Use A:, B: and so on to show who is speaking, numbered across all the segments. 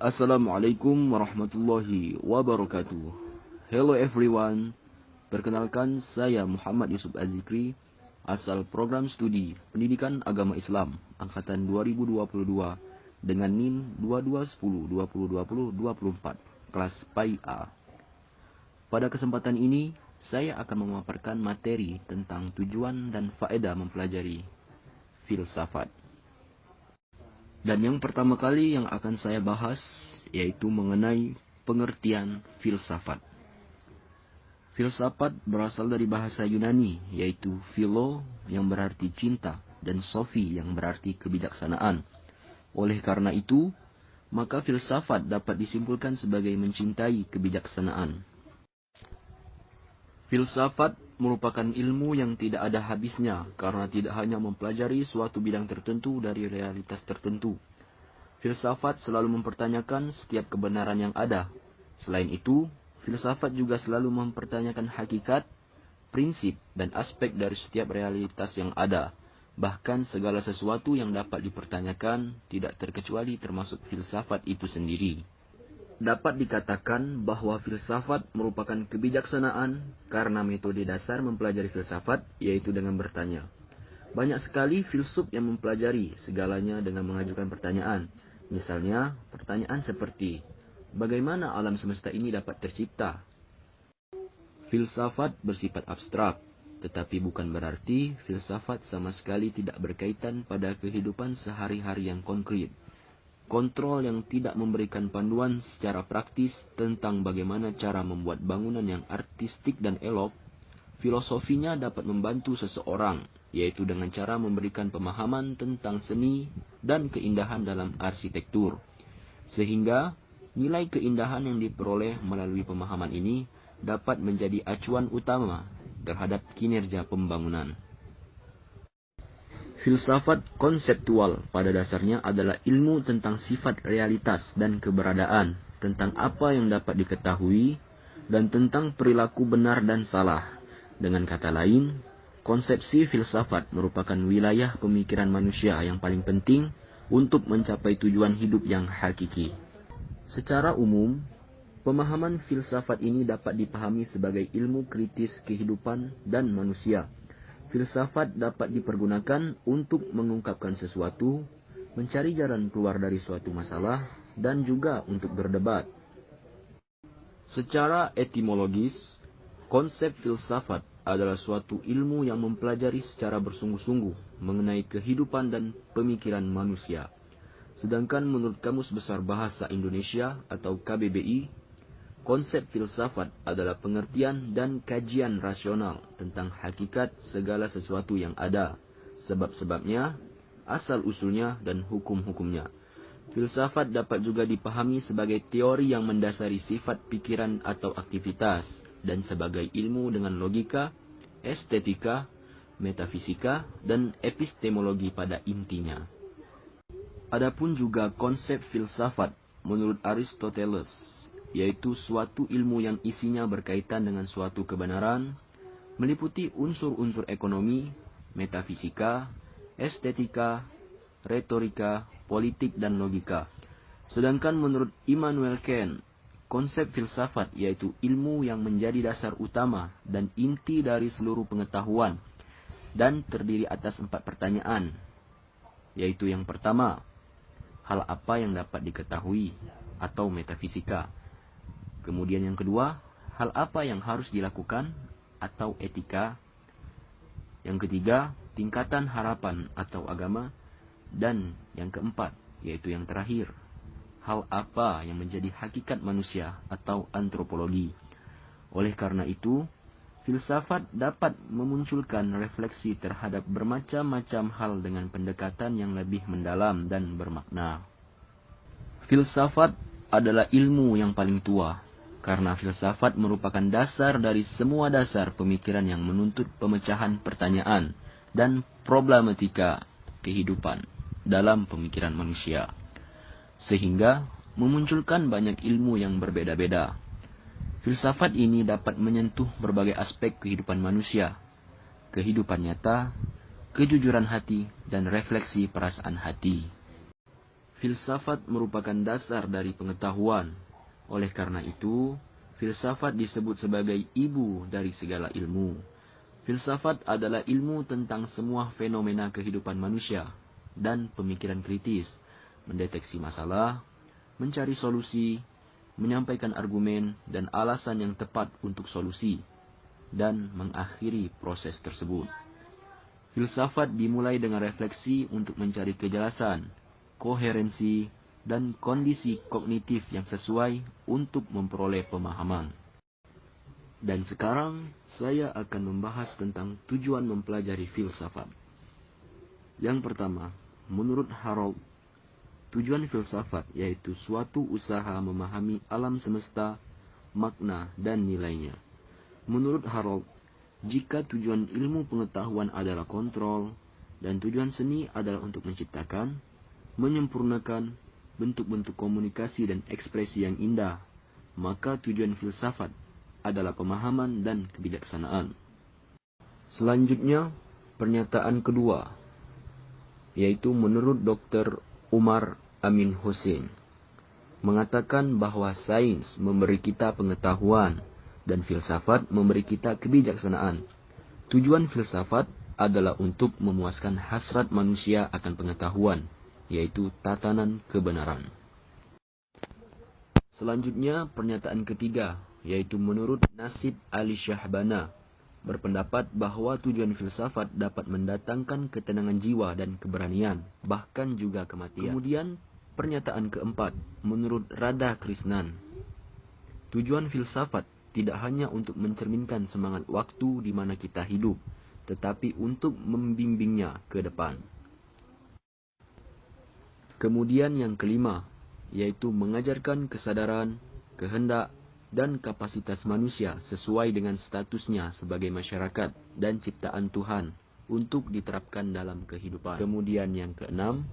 A: Assalamualaikum warahmatullahi wabarakatuh. Hello everyone. Perkenalkan, saya Muhammad Yusuf Azikri, asal program studi Pendidikan Agama Islam angkatan 2022 dengan NIM 2210202024 kelas PAI A. Pada kesempatan ini, saya akan memaparkan materi tentang tujuan dan faedah mempelajari filsafat. Dan yang pertama kali yang akan saya bahas yaitu mengenai pengertian filsafat. Filsafat berasal dari bahasa Yunani, yaitu philo yang berarti cinta dan sophi yang berarti kebijaksanaan. Oleh karena itu, maka filsafat dapat disimpulkan sebagai mencintai kebijaksanaan. Filsafat merupakan ilmu yang tidak ada habisnya karena tidak hanya mempelajari suatu bidang tertentu dari realitas tertentu. Filsafat selalu mempertanyakan setiap kebenaran yang ada. Selain itu, filsafat juga selalu mempertanyakan hakikat, prinsip, dan aspek dari setiap realitas yang ada. Bahkan segala sesuatu yang dapat dipertanyakan tidak terkecuali termasuk filsafat itu sendiri. Dapat dikatakan bahwa filsafat merupakan kebijaksanaan karena metode dasar mempelajari filsafat yaitu dengan bertanya. Banyak sekali filsuf yang mempelajari segalanya dengan mengajukan pertanyaan. Misalnya, pertanyaan seperti, bagaimana alam semesta ini dapat tercipta? Filsafat bersifat abstrak, tetapi bukan berarti filsafat sama sekali tidak berkaitan pada kehidupan sehari-hari yang konkret. Kontrol yang tidak memberikan panduan secara praktis tentang bagaimana cara membuat bangunan yang artistik dan elok, filosofinya dapat membantu seseorang, yaitu dengan cara memberikan pemahaman tentang seni dan keindahan dalam arsitektur. Sehingga nilai keindahan yang diperoleh melalui pemahaman ini dapat menjadi acuan utama terhadap kinerja pembangunan. Filsafat konseptual pada dasarnya adalah ilmu tentang sifat realitas dan keberadaan, tentang apa yang dapat diketahui, dan tentang perilaku benar dan salah. Dengan kata lain, konsepsi filsafat merupakan wilayah pemikiran manusia yang paling penting untuk mencapai tujuan hidup yang hakiki. Secara umum, pemahaman filsafat ini dapat dipahami sebagai ilmu kritis kehidupan dan manusia. Filsafat dapat dipergunakan untuk mengungkapkan sesuatu, mencari jalan keluar dari suatu masalah, dan juga untuk berdebat. Secara etimologis, konsep filsafat adalah suatu ilmu yang mempelajari secara bersungguh-sungguh mengenai kehidupan dan pemikiran manusia. Sedangkan menurut Kamus Besar Bahasa Indonesia atau KBBI, konsep filsafat adalah pengertian dan kajian rasional tentang hakikat segala sesuatu yang ada, sebab-sebabnya, asal-usulnya, dan hukum-hukumnya. Filsafat dapat juga dipahami sebagai teori yang mendasari sifat pikiran atau aktivitas, dan sebagai ilmu dengan logika, estetika, metafisika, dan epistemologi pada intinya. Adapun juga konsep filsafat menurut Aristoteles, yaitu suatu ilmu yang isinya berkaitan dengan suatu kebenaran, meliputi unsur-unsur ekonomi, metafisika, estetika, retorika, politik, dan logika. Sedangkan menurut Immanuel Kant, konsep filsafat yaitu ilmu yang menjadi dasar utama dan inti dari seluruh pengetahuan, dan terdiri atas 4 pertanyaan, yaitu yang pertama, hal apa yang dapat diketahui atau metafisika. Kemudian yang kedua, hal apa yang harus dilakukan atau etika. Yang ketiga, tingkatan harapan atau agama. Dan yang keempat, yaitu yang terakhir, hal apa yang menjadi hakikat manusia atau antropologi. Oleh karena itu, filsafat dapat memunculkan refleksi terhadap bermacam-macam hal dengan pendekatan yang lebih mendalam dan bermakna. Filsafat adalah ilmu yang paling tua, karena filsafat merupakan dasar dari semua dasar pemikiran yang menuntut pemecahan pertanyaan dan problematika kehidupan dalam pemikiran manusia, sehingga memunculkan banyak ilmu yang berbeda-beda. Filsafat ini dapat menyentuh berbagai aspek kehidupan manusia, kehidupan nyata, kejujuran hati, dan refleksi perasaan hati. filsafat merupakan dasar dari pengetahuan. Oleh karena itu, filsafat disebut sebagai ibu dari segala ilmu. Filsafat adalah ilmu tentang semua fenomena kehidupan manusia dan pemikiran kritis, mendeteksi masalah, mencari solusi, menyampaikan argumen dan alasan yang tepat untuk solusi, dan mengakhiri proses tersebut. Filsafat dimulai dengan refleksi untuk mencari kejelasan, koherensi, dan kondisi kognitif yang sesuai untuk memperoleh pemahaman. Dan sekarang, saya akan membahas tentang tujuan mempelajari filsafat. Yang pertama, menurut Harold, tujuan filsafat yaitu suatu usaha memahami alam semesta, makna, dan nilainya. Menurut Harold, jika tujuan ilmu pengetahuan adalah kontrol, dan tujuan seni adalah untuk menciptakan, menyempurnakan bentuk-bentuk komunikasi dan ekspresi yang indah, maka tujuan filsafat adalah pemahaman dan kebijaksanaan. Selanjutnya, pernyataan kedua, yaitu menurut Dr. Umar Amin Hussein, mengatakan bahwa sains memberi kita pengetahuan dan filsafat memberi kita kebijaksanaan. Tujuan filsafat adalah untuk memuaskan hasrat manusia akan pengetahuan, yaitu tatanan kebenaran. Selanjutnya, pernyataan ketiga, yaitu menurut Nasib Ali Syahbana, berpendapat bahwa tujuan filsafat dapat mendatangkan ketenangan jiwa dan keberanian, bahkan juga kematian. Kemudian, pernyataan keempat, menurut Radha Krishnan, tujuan filsafat tidak hanya untuk mencerminkan semangat waktu di mana kita hidup, tetapi untuk membimbingnya ke depan. Kemudian yang kelima, yaitu mengajarkan kesadaran, kehendak, dan kapasitas manusia sesuai dengan statusnya sebagai masyarakat dan ciptaan Tuhan untuk diterapkan dalam kehidupan. Kemudian yang keenam,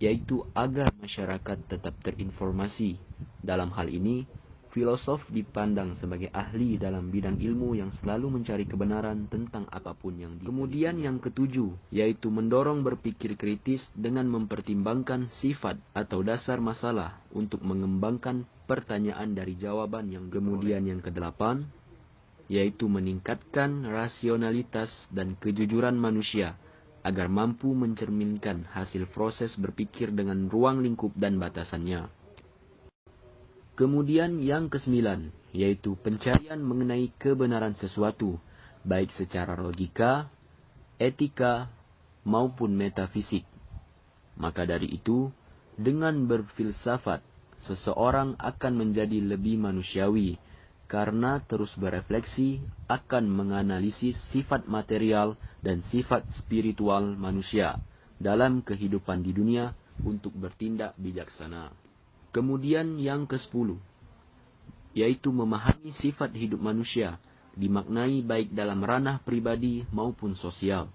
A: yaitu agar masyarakat tetap terinformasi. Dalam hal ini, filosof dipandang sebagai ahli dalam bidang ilmu yang selalu mencari kebenaran tentang apapun yang Kemudian yang ketujuh, yaitu mendorong berpikir kritis dengan mempertimbangkan sifat atau dasar masalah untuk mengembangkan pertanyaan dari jawaban yang Kemudian yang kedelapan, yaitu meningkatkan rasionalitas dan kejujuran manusia agar mampu mencerminkan hasil proses berpikir dengan ruang lingkup dan batasannya. Kemudian yang kesembilan, yaitu pencarian mengenai kebenaran sesuatu, baik secara logika, etika, maupun metafisik. Maka dari itu, dengan berfilsafat, seseorang akan menjadi lebih manusiawi, karena terus berefleksi akan menganalisis sifat material dan sifat spiritual manusia dalam kehidupan di dunia untuk bertindak bijaksana. Kemudian yang ke-10, yaitu memahami sifat hidup manusia, dimaknai baik dalam ranah pribadi maupun sosial,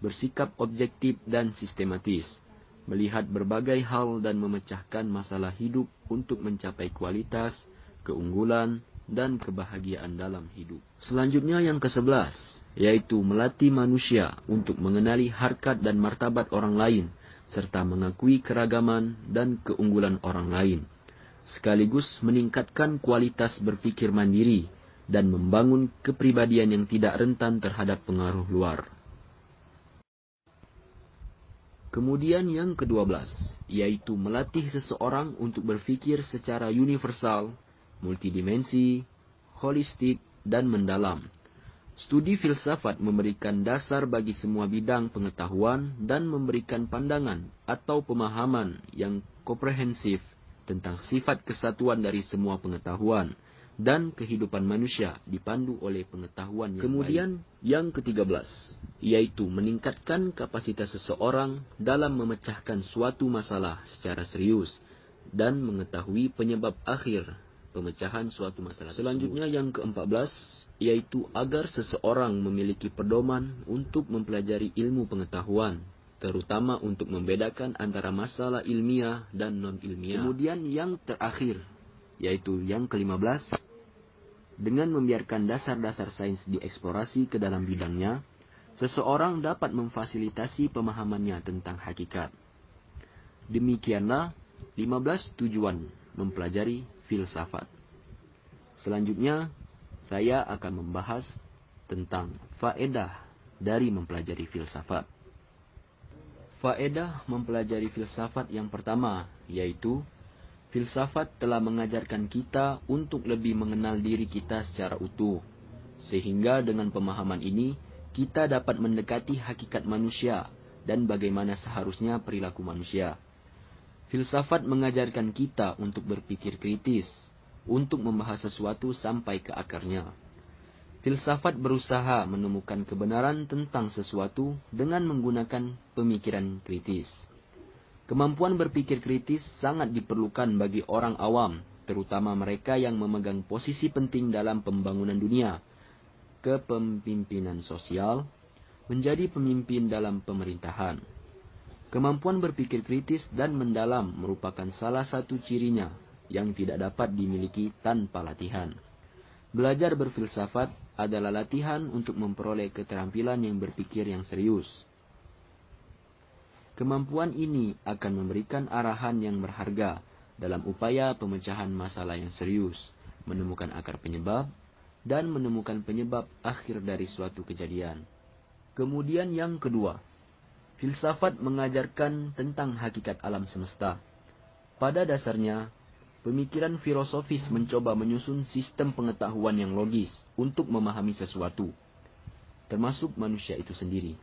A: bersikap objektif dan sistematis, melihat berbagai hal dan memecahkan masalah hidup untuk mencapai kualitas, keunggulan, dan kebahagiaan dalam hidup. Selanjutnya yang ke-11, yaitu melatih manusia untuk mengenali harkat dan martabat orang lain, serta mengakui keragaman dan keunggulan orang lain, sekaligus meningkatkan kualitas berpikir mandiri dan membangun kepribadian yang tidak rentan terhadap pengaruh luar. Kemudian yang ke-12, yaitu melatih seseorang untuk berpikir secara universal, multidimensi, holistik, dan mendalam. Studi filsafat memberikan dasar bagi semua bidang pengetahuan dan memberikan pandangan atau pemahaman yang komprehensif tentang sifat kesatuan dari semua pengetahuan dan kehidupan manusia dipandu oleh pengetahuan yang Kemudian yang ke-13, yaitu meningkatkan kapasitas seseorang dalam memecahkan suatu masalah secara serius dan mengetahui penyebab akhir pemecahan suatu masalah. Selanjutnya yang ke-14, yaitu agar seseorang memiliki pedoman untuk mempelajari ilmu pengetahuan, terutama untuk membedakan antara masalah ilmiah dan non-ilmiah. Kemudian yang terakhir, yaitu yang ke-15, dengan membiarkan dasar-dasar sains dieksplorasi ke dalam bidangnya, seseorang dapat memfasilitasi pemahamannya tentang hakikat. Demikianlah 15 tujuan mempelajari filsafat. Selanjutnya, saya akan membahas tentang faedah dari mempelajari filsafat. Faedah mempelajari filsafat yang pertama, yaitu filsafat telah mengajarkan kita untuk lebih mengenal diri kita secara utuh. Sehingga dengan pemahaman ini, kita dapat mendekati hakikat manusia dan bagaimana seharusnya perilaku manusia. Filsafat mengajarkan kita untuk berpikir kritis, untuk membahas sesuatu sampai ke akarnya. Filsafat berusaha menemukan kebenaran tentang sesuatu dengan menggunakan pemikiran kritis. Kemampuan berpikir kritis sangat diperlukan bagi orang awam, terutama mereka yang memegang posisi penting dalam pembangunan dunia, kepemimpinan sosial, menjadi pemimpin dalam pemerintahan. Kemampuan berpikir kritis dan mendalam merupakan salah satu cirinya yang tidak dapat dimiliki tanpa latihan. Belajar berfilsafat adalah latihan untuk memperoleh keterampilan yang berpikir yang serius. Kemampuan ini akan memberikan arahan yang berharga dalam upaya pemecahan masalah yang serius, menemukan akar penyebab, dan menemukan penyebab akhir dari suatu kejadian. Kemudian yang kedua, filsafat mengajarkan tentang hakikat alam semesta. Pada dasarnya, pemikiran filosofis mencoba menyusun sistem pengetahuan yang logis untuk memahami sesuatu, termasuk manusia itu sendiri.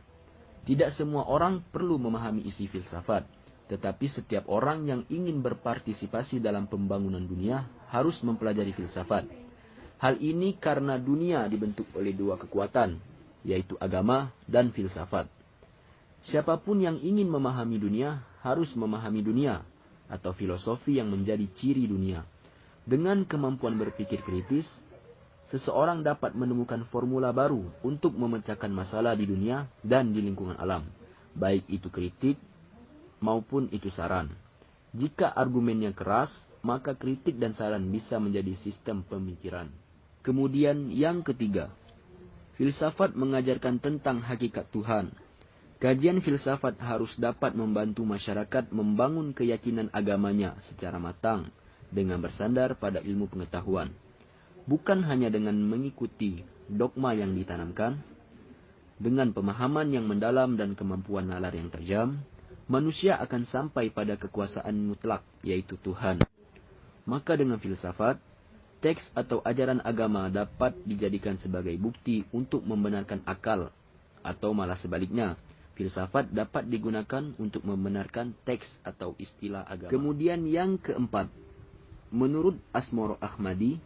A: Tidak semua orang perlu memahami isi filsafat, tetapi setiap orang yang ingin berpartisipasi dalam pembangunan dunia harus mempelajari filsafat. Hal ini karena dunia dibentuk oleh dua kekuatan, yaitu agama dan filsafat. Siapapun yang ingin memahami dunia harus memahami dunia, atau filosofi yang menjadi ciri dunia. Dengan kemampuan berpikir kritis, seseorang dapat menemukan formula baru untuk memecahkan masalah di dunia dan di lingkungan alam, baik itu kritik maupun itu saran. Jika argumennya keras, maka kritik dan saran bisa menjadi sistem pemikiran. Kemudian yang ketiga, filsafat mengajarkan tentang hakikat Tuhan. Kajian filsafat harus dapat membantu masyarakat membangun keyakinan agamanya secara matang dengan bersandar pada ilmu pengetahuan. Bukan hanya dengan mengikuti dogma yang ditanamkan. Dengan pemahaman yang mendalam dan kemampuan nalar yang tajam, manusia akan sampai pada kekuasaan mutlak, yaitu Tuhan. Maka dengan filsafat, teks atau ajaran agama dapat dijadikan sebagai bukti untuk membenarkan akal, atau malah sebaliknya, filsafat dapat digunakan untuk membenarkan teks atau istilah agama. Kemudian yang keempat, menurut Asmoro Ahmadi,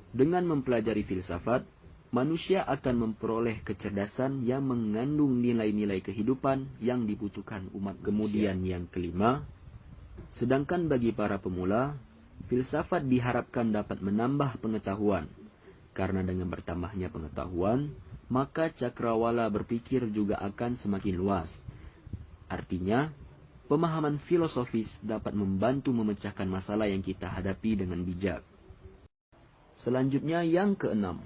A: dengan mempelajari filsafat, manusia akan memperoleh kecerdasan yang mengandung nilai-nilai kehidupan yang dibutuhkan umat. Kemudian yang kelima, sedangkan bagi para pemula, filsafat diharapkan dapat menambah pengetahuan. Karena dengan bertambahnya pengetahuan, maka cakrawala berpikir juga akan semakin luas. Artinya, pemahaman filosofis dapat membantu memecahkan masalah yang kita hadapi dengan bijak. Selanjutnya yang keenam,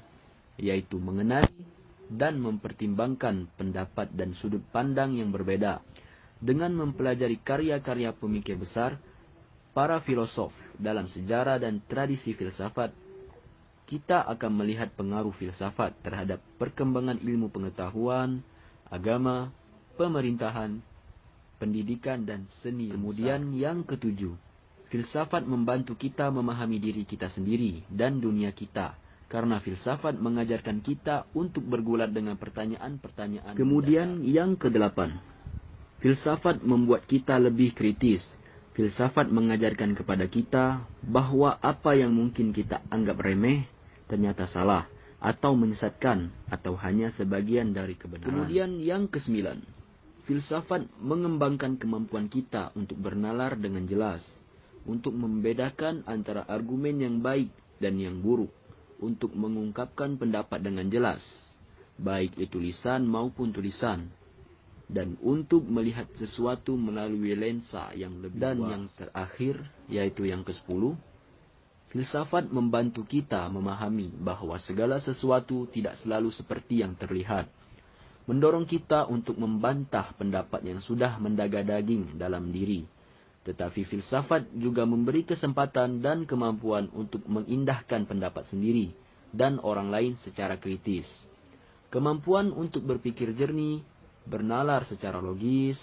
A: yaitu mengenali dan mempertimbangkan pendapat dan sudut pandang yang berbeda. Dengan mempelajari karya-karya pemikir besar, para filosof dalam sejarah dan tradisi filsafat, kita akan melihat pengaruh filsafat terhadap perkembangan ilmu pengetahuan, agama, pemerintahan, pendidikan, dan seni. Kemudian yang ketujuh, filsafat membantu kita memahami diri kita sendiri dan dunia kita, karena filsafat mengajarkan kita untuk bergulat dengan pertanyaan-pertanyaan. Kemudian yang kedelapan, filsafat membuat kita lebih kritis. Filsafat mengajarkan kepada kita bahwa apa yang mungkin kita anggap remeh ternyata salah atau menyesatkan atau hanya sebagian dari kebenaran. Kemudian yang kesembilan, filsafat mengembangkan kemampuan kita untuk bernalar dengan jelas, untuk membedakan antara argumen yang baik dan yang buruk, untuk mengungkapkan pendapat dengan jelas, baik itu lisan maupun tulisan, dan untuk melihat sesuatu melalui lensa yang lebih luas. Dan yang terakhir, yaitu yang ke-10, filsafat membantu kita memahami bahwa segala sesuatu tidak selalu seperti yang terlihat, mendorong kita untuk membantah pendapat yang sudah mendaga daging dalam diri, Tetapi filsafat juga memberi kesempatan dan kemampuan untuk mengindahkan pendapat sendiri dan orang lain secara kritis. Kemampuan untuk berpikir jernih, bernalar secara logis,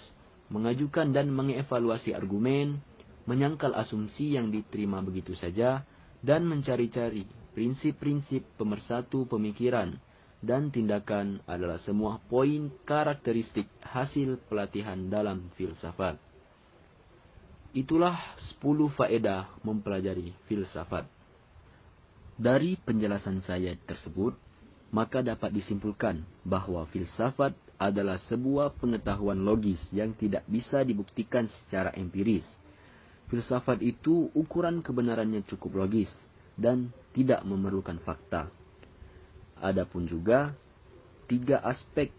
A: mengajukan dan mengevaluasi argumen, menyangkal asumsi yang diterima begitu saja, dan mencari-cari prinsip-prinsip pemersatu pemikiran dan tindakan adalah semua poin karakteristik hasil pelatihan dalam filsafat. Itulah 10 faedah mempelajari filsafat. Dari penjelasan saya tersebut, maka dapat disimpulkan bahwa filsafat adalah sebuah pengetahuan logis yang tidak bisa dibuktikan secara empiris. Filsafat itu ukuran kebenarannya cukup logis dan tidak memerlukan fakta. Adapun juga 3 aspek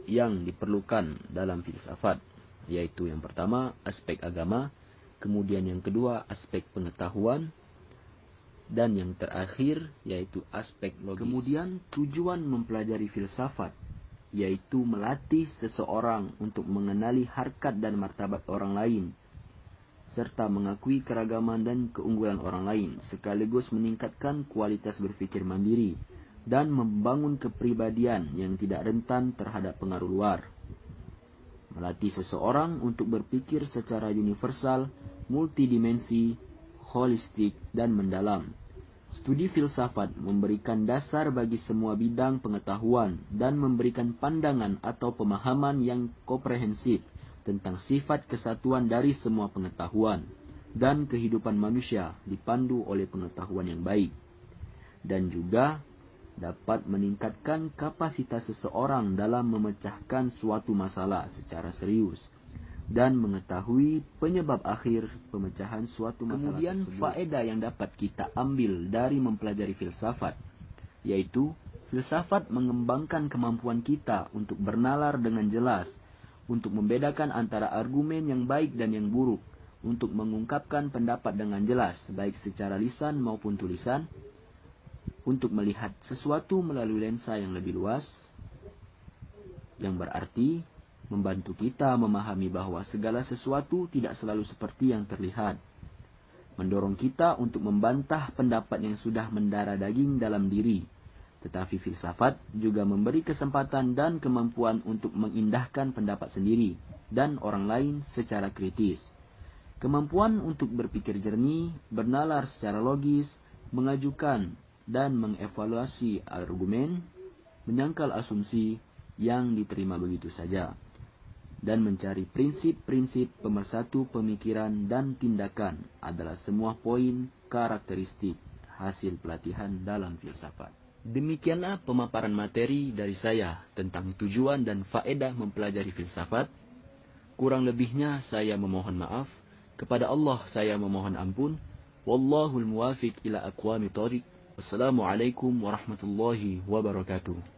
A: yang diperlukan dalam filsafat, yaitu yang pertama aspek agama, kemudian yang kedua aspek pengetahuan, dan yang terakhir yaitu aspek logis. Kemudian tujuan mempelajari filsafat yaitu melatih seseorang untuk mengenali harkat dan martabat orang lain, serta mengakui keragaman dan keunggulan orang lain, sekaligus meningkatkan kualitas berpikir mandiri dan membangun kepribadian yang tidak rentan terhadap pengaruh luar. Melatih seseorang untuk berpikir secara universal, multidimensi, holistik, dan mendalam. Studi filsafat memberikan dasar bagi semua bidang pengetahuan dan memberikan pandangan atau pemahaman yang komprehensif tentang sifat kesatuan dari semua pengetahuan dan kehidupan manusia dipandu oleh pengetahuan yang baik. Dan juga dapat meningkatkan kapasitas seseorang dalam memecahkan suatu masalah secara serius dan mengetahui penyebab akhir pemecahan suatu masalah. Kemudian faedah yang dapat kita ambil dari mempelajari filsafat, yaitu filsafat mengembangkan kemampuan kita untuk bernalar dengan jelas, untuk membedakan antara argumen yang baik dan yang buruk, untuk mengungkapkan pendapat dengan jelas, baik secara lisan maupun tulisan, untuk melihat sesuatu melalui lensa yang lebih luas, yang berarti membantu kita memahami bahwa segala sesuatu tidak selalu seperti yang terlihat. Mendorong kita untuk membantah pendapat yang sudah mendarah daging dalam diri. Tetapi filsafat juga memberi kesempatan dan kemampuan untuk mengindahkan pendapat sendiri dan orang lain secara kritis. Kemampuan untuk berpikir jernih, bernalar secara logis, mengajukan dan mengevaluasi argumen, menyangkal asumsi yang diterima begitu saja, dan mencari prinsip-prinsip pemersatu pemikiran dan tindakan adalah semua poin karakteristik hasil pelatihan dalam filsafat. Demikianlah pemaparan materi dari saya tentang tujuan dan faedah mempelajari filsafat. Kurang lebihnya saya memohon maaf. Kepada Allah saya memohon ampun. Wallahul muwafiq ila aqwamit thoriq. Wassalamualaikum warahmatullahi wabarakatuh.